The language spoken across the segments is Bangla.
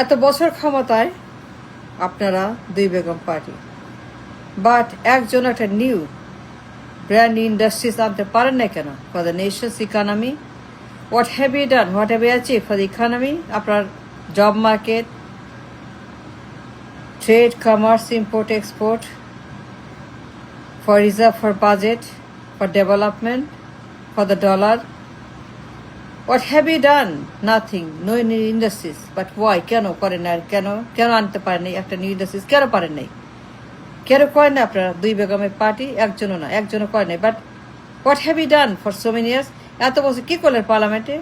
এত বছর ক্ষমতায় আপনারা দুই বেগম পার্টি, বাট একজন একটা নিউ ব্র্যান্ড ইন্ডাস্ট্রিজ আনতে পারেন না কেন? For the nations economy, what have you done, what have you achieve for the economy? আপনার job market, trade, commerce, import export, for reserve, for budget, for development, for the dollar. What have you done? Nothing. No new industries. But why? কেন করেন না? কেন আনতে পারেন নাই একটা নিউ ইন্ডাস্ট্রিজ? কেন পারেন নাই? কেন করেন না আপনারা দুই বেগমের পার্টি? একজনও করেন নাই। But what have you done for so many years? এত বছর কি করলেন পার্লামেন্টে?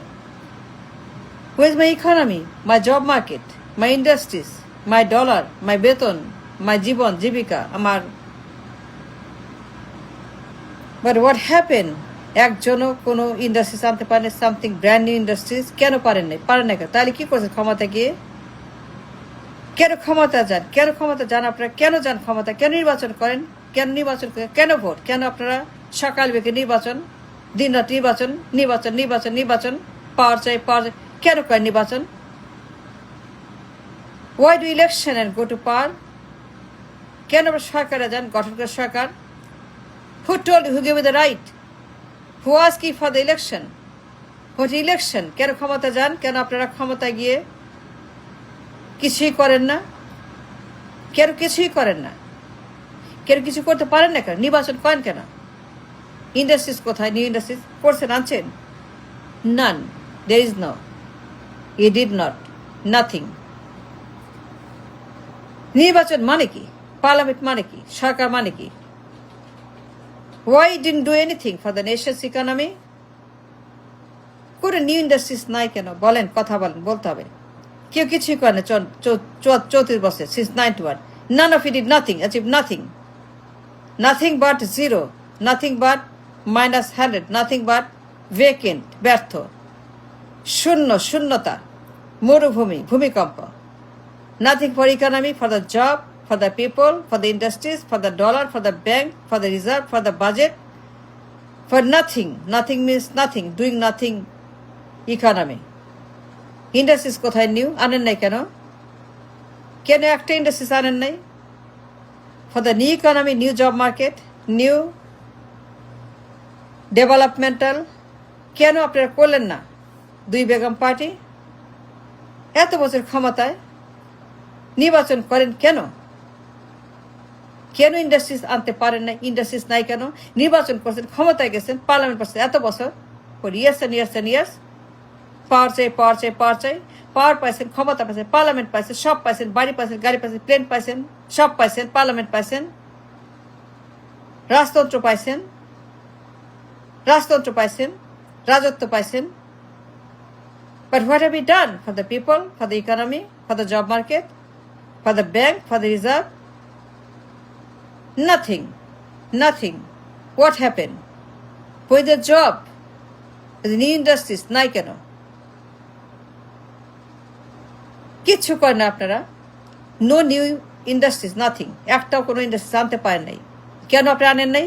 Who's my economy, my job market, my industries, my dollar, my বেতন, মাই জীবন জীবিকা আমার। But what happen? একজনও কোনো ইন্ডাস্ট্রিজ আনতে পারেন, সামথিং ব্র্যান্ড নিউ ইন্ডাস্ট্রিজ কেন পারেন না কেন? তাহলে কি করছেন ক্ষমতা গিয়ে? কেন ক্ষমতা যান আপনারা? কেন যান ক্ষমতা? কেন নির্বাচন করেন? কেন ভোট? কেন আপনারা সকাল বেগে নির্বাচন, দিন রাত নির্বাচন, পাওয়ার চাই কেন করেন নির্বাচন? Why do election and go to power? কেন আপনারা সরকারে যান, গঠন করে সরকার? Who told you? Who gave you the right? Who asked you for the election? What election? কেন ক্ষমতা যান? কেন আপনারা ক্ষমতা গিয়ে কিছুই করেন না? কেন কিছুই করেন না? কেন কিছু করতে পারেন না কেন? নির্বাচন করেন কেন? ইন্ডাস্ট্রিজ কোথায়? নিউ ইন্ডাস্ট্রিজ করছেন, আনছেন? নান। There is no. You did not. Nothing. নির্বাচন মানে কি? পার্লামেন্ট মানে কি? সরকার মানে কি? Why didn't do anything for the nation's economy? কোনো নিউ ইন্ডাস্ট্রিজ নাই কেন? বলেন, কথা বলতে হবে। কেউ কিছুই করে না 34 বছর, since 91. None of it did nothing, achieved nothing. Nothing but zero, nothing but -100, nothing but vacant, ব্যর্থ, শূন্যতা, মরুভূমি, ভূমিকম্প। Nothing for economy, for the job, for the people, for the industries, for the dollar, for the bank, for the reserve, for the budget, for nothing. Nothing means nothing, doing nothing economy. Industries কোথায় নিউ আনেন নাই কেন? কেন একটা ইন্ডাস্ট্রিজ আনেন নাই? For the new economy, new job market, new developmental, কেন আপনারা করলেন না দুই বেগম পার্টি? এত বছর ক্ষমতায় নির্বাচন করেন কেন? কেন ইন্ডাস্ট্রিজ আনতে পারেন না? ইন্ডাস্ট্রিজ নাই কেন? নির্বাচন করছেন, ক্ষমতায় গেছেন, পার্লামেন্ট করছেন এত বছর, ফর ইয়ার্স অ্যান্ড ইয়ার্স। পাওয়ার চাই, পাওয়ার পাইছেন, ক্ষমতা পাইছেন, পার্লামেন্ট পাইছেন, সব পাইছেন, বাড়ি পাইছেন, গাড়ি পাইছেন, প্লেন পাইছেন, সব পাইছেন, পার্লামেন্ট পাইছেন, রাজতন্ত্র পাইছেন, রাজত্ব পাইছেন। But what have we done for the people, for the economy, for the job market, for the bank, for the reserve? Nothing. What happened? With the job, the new industries নাই কেন? কিচ্ছু করেন না আপনারা। No new industries, nothing. একটাও কোনো ইন্ডাস্ট্রিজ আনতে পারেন নাই। কেন আপনারা আনেন নাই?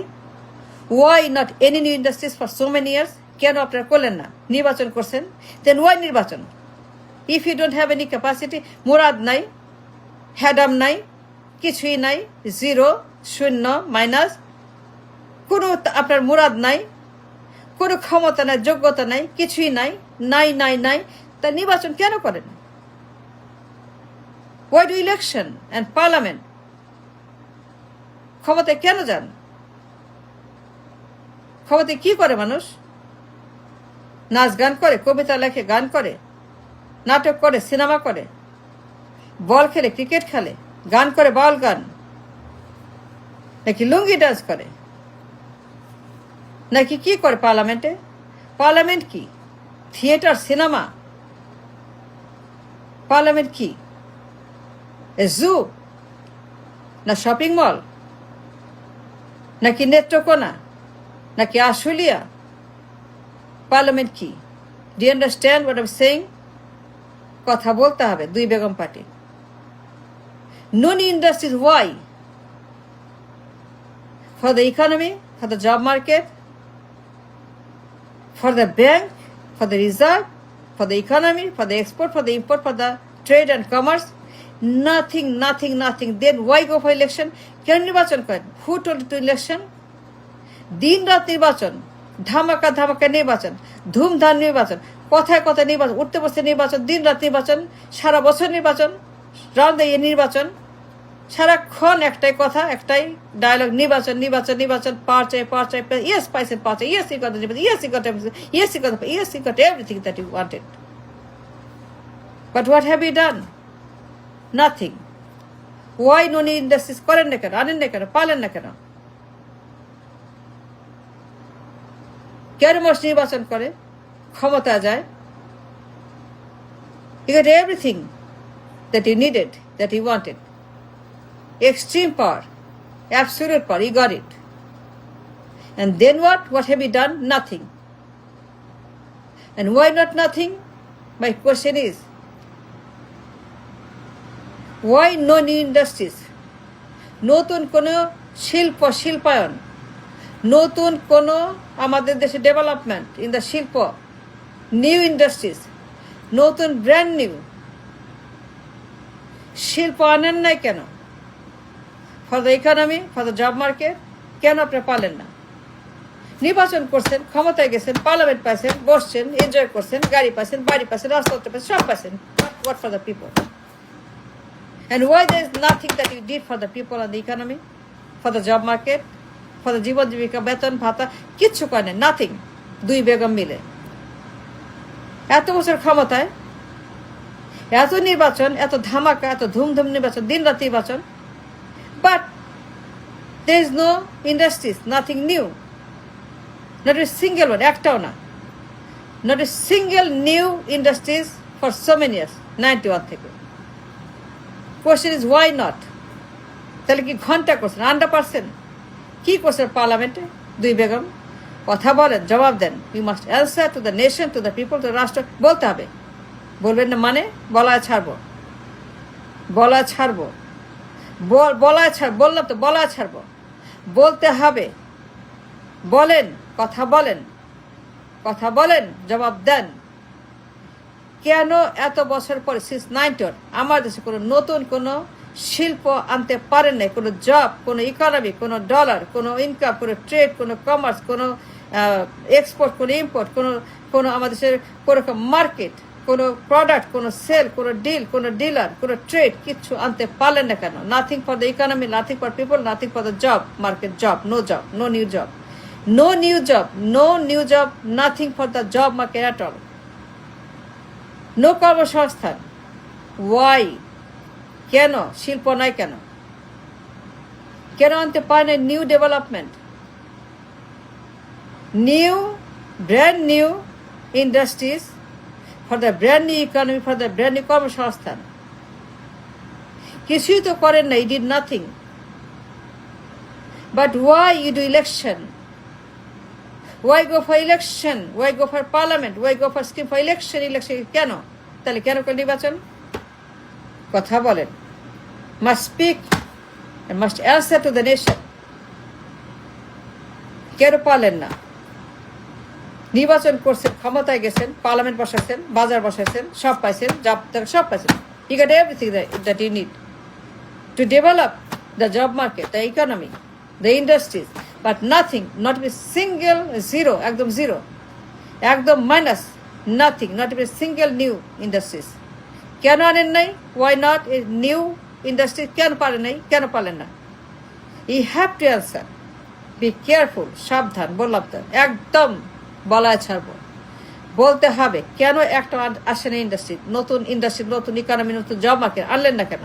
Why not any new industries for so many years? কেন আপনারা করলেন না? নির্বাচন করছেন, দেন ওয়াই নির্বাচন? If you don't have any capacity, মুরাদ নাই, হ্যাডাম নাই, কিছুই নাই, জিরো, শূন্য, মাইনাস, কোনো আপনার মুরাদ নাই, কোনো ক্ষমতা নাই, যোগ্যতা নাই, কিছুই নাই, তা নির্বাচন কেন করেন? Y do election and parliament? ক্ষমতায় কেন যান? ক্ষমতায় কি করে মানুষ? নাচ গান করে, কবিতা লেখে, গান করে, নাটক করে, সিনেমা করে, বল খেলে, ক্রিকেট খেলে, গান করে, বাউল গান, নাকি লুঙ্গি ডান্স করে, নাকি কি করে পার্লামেন্টে? পার্লামেন্ট কি? Theatre, cinema? পার্লামেন্ট কি? জু না শপিং মল, নাকি নেত্রকোনা, নাকি আশুলিয়া? পার্লামেন্ট কি? Do you understand what I am saying? কথা বলতে হবে দুই বেগম পার্টি। No new industries, why? For the economy, for the job market, for the bank, for the reserve, for the economy, for the export, for the import, for the trade and commerce, nothing. Then why go for election? কেন নির্বাচন করেন? Who told you to election? দিন রাত নির্বাচন, ধামাকা নির্বাচন, ধুমধাম নির্বাচন, কথায় নির্বাচন, উঠতে বসতে নির্বাচন, দিন রাত নির্বাচন, সারা বছর নির্বাচন, রাউন্ড দ্য ইয়ার নির্বাচন, সারাক্ষণ একটাই কথা, একটাই ডায়লগ, নির্বাচন, পাওয়ার চাই, ইয়েস পাইছেন, পাওয়ার চাই, yes you got everything that you wanted. But what have you done? Nothing. Why no new industries করেন না কেন, আনেন না কেন, পালেন না কেন? কেন মানুষ নির্বাচন করে, ক্ষমতা যায়? You got everything that you needed, that you wanted. Extreme power, absolute power, you got it. And then what? What have you done? Nothing. And why not nothing? My question is, why no new industries? নতুন কোনো শিল্পায়ন, নতুন কোনো আমাদের দেশে ডেভেলপমেন্ট ইন দ্য শিল্প, নিউ ইন্ডাস্ট্রিজ, নতুন ব্র্যান্ড নিউ শিল্প আনেন নাই কেন? For the economy, for the job market, কেন আপনি পালেন না? নির্বাচন করছেন, ক্ষমতায় গেছেন, পার্লামেন্ট পাইছেন, বসছেন, এনজয় করছেন, গাড়ি পাইছেন, বাড়ি পাইছেন, রাস্তাঘাট পাইছেন, সব পাইছেন। What for the people? And why there is nothing that you did for the people and the economy, for the job market, for the জীবন জীবিকা, বেতন ভাতা, কিচ্ছু করে না, নাথিং। দুই বেগম মিলে এত বছর ক্ষমতায়, এত নির্বাচন, এত ধামাকা, এত ধুমধুম নির্বাচন, দিন রাত নির্বাচন, but there is no industries, nothing new, not a single one, একটাও না, not a single new industries for so many years, 91 থেকে। Question is why not? তাহলে কি ঘন্টা করছেন, 100%? কি করছেন পার্লামেন্টে? দুই বেগম কথা বলেন, জবাব দেন। You must answer to the nation, to the people, to রাষ্ট্র। বলতে হবে, বলবেন না মানে বলায় ছাড়বো, বললাম তো, বলায় ছাড়বো, বলতে হবে। বলেন, কথা বলেন, জবাব দেন। কেন এত বছর পরে, সিন্স 90 আমার দেশে কোনো নতুন কোনো শিল্প আনতে পারেন নাই? কোনো জব, কোনো ইকোনমি, কোনো ডলার, কোনো ইনকাম, কোনো ট্রেড, কোনো কমার্স, কোনো এক্সপোর্ট, কোনো ইম্পোর্ট, কোনো আমাদের দেশের কোনো মার্কেট, কোনো প্রোডাক্ট, কোনো সেল, কোনো ডিল, কোনো ডিলার, কোনো ট্রেড, কিচ্ছু আনতে পারলেন না কেন? Nothing for the economy, nothing for people, nothing for the job market, no new job, nothing for the job market at all, no কর্মসংস্থান। ওয়াই? কেন শিল্প নাই কেন? কেন আনতে পারে না new development, brand new industries, for the brand new economy, for the brand new কর্মসংস্থান? কিছুই তো করেন না, you did nothing. But why you do election? Why go for election? Why go for parliament? Why go for scheme for election? কেন? তাহলে কেন করে নির্বাচন? কথা বলেন, must speak and must answer to the nation. কেন পারলেন না? নির্বাচন করছেন, ক্ষমতায় গেছেন, পার্লামেন্ট বসাচ্ছেন, বাজার বসাচ্ছেন, সব পাইছেন, সব পাইছেন। You got everything that you need to develop the job market, the economy, the industries, but nothing, not even single zero, একদম minus, nothing, not even single new industries. কেন আনেন নাই? Why not a new industry? কেন পারেন না? You have to answer. Be careful, সাবধান, বললাম তো, একদম বলায় ছাড়বো। বলতে হবে কেন একটা আসে না নতুন ইন্ডাস্ট্রি, নতুন ইকোনমি, নতুন জব মার্কেট আনলেন না কেন?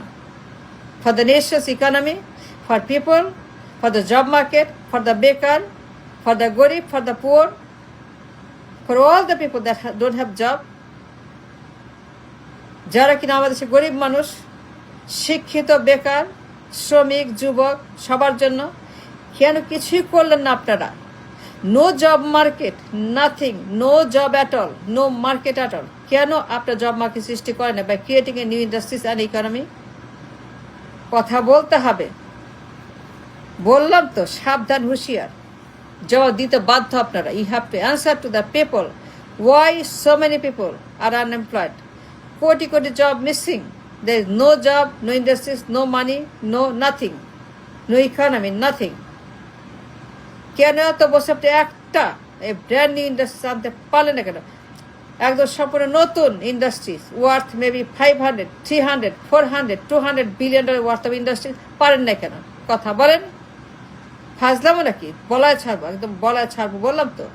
For the nations economy, for people, for the job market, for the baker, for the garib, for the poor, for all the people that don't have job, যারা কিনা আমাদের দেশে গরিব মানুষ, শিক্ষিত, বেকার, শ্রমিক, যুবক, সবার জন্য কেন কিছুই করলেন না আপনারা? No job market, nothing, no job at all, no market at all. কেন আপনার জব মার্কেট সৃষ্টি করেন না by creating a new industries and economy? কথা বলতে হবে। বললাম তো, সাবধান, হুঁশিয়ার, জবাব দিতে বাধ্য আপনারা। You have to answer to the people why so many people are unemployed, কোটি job missing. There is no job, no industries, no money, no nothing. No economy, nothing. কেন এত বছর আপনি একটা ব্র্যান্ড নিউ ইন্ডাস্ট্রি আনতে পারলেন না কেন? একদম সম্পূর্ণ নতুন industries worth maybe 500, 300, 400, 200 billion dollar worth of industry পারেন না কেন? কথা বলেন। ফাজলামো নাকি? বলায় ছাড়বো, একদম বলায় ছাড়বো, বললাম তো।